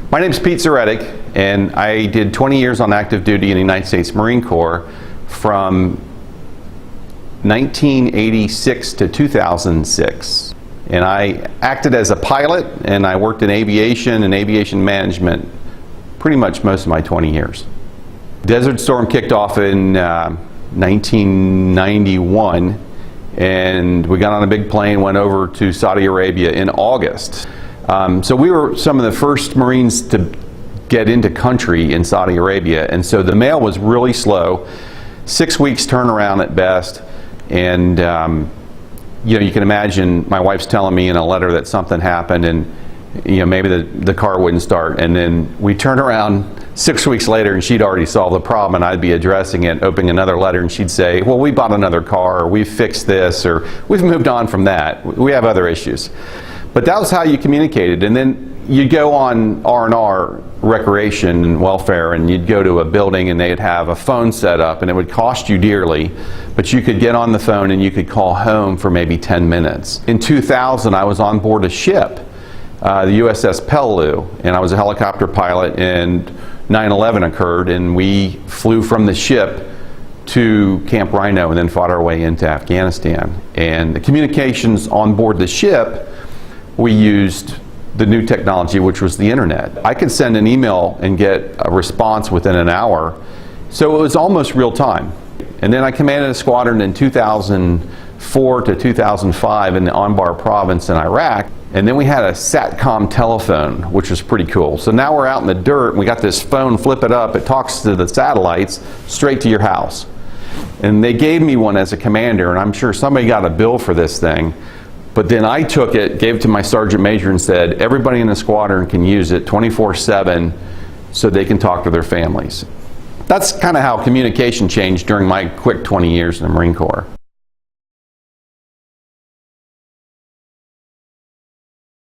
My name is Pete Zoretic, and I did 20 years on active duty in the United States Marine Corps from 1986 to 2006. And I acted as a pilot, and I worked in aviation and aviation management pretty much most of my 20 years. Desert Storm kicked off in 1991, and we got on a big plane, went over to Saudi Arabia in August. So we were some of the first Marines to get into country in Saudi Arabia, and so the mail was really slow, 6 weeks turnaround at best, and you can imagine my wife's telling me in a letter that something happened, and maybe the car wouldn't start, and then we turn around 6 weeks later and she'd already solved the problem, and I'd be addressing it, opening another letter, and she'd say, well, we bought another car, or we've fixed this, or we've moved on from that, we have other issues. But that was how you communicated. And then you'd go on R&R, recreation and welfare, and you'd go to a building and they'd have a phone set up, and it would cost you dearly, but you could get on the phone and you could call home for maybe 10 minutes. In 2000, I was on board a ship, the USS Peleliu, and I was a helicopter pilot, and 9/11 occurred, and we flew from the ship to Camp Rhino and then fought our way into Afghanistan. And the communications on board the ship, we used the new technology, which was the internet. I could send an email and get a response within an hour, so it was almost real time. And then I commanded a squadron in 2004 to 2005 in the Anbar province in Iraq, and then we had a SATCOM telephone, which was pretty cool. So now we're out in the dirt, and we got this phone, flip it up, it talks to the satellites straight to your house. And they gave me one as a commander, and I'm sure somebody got a bill for this thing. But then I took it, gave it to my sergeant major, and said, everybody in the squadron can use it 24/7 so they can talk to their families. That's kind of how communication changed during my quick 20 years in the Marine Corps.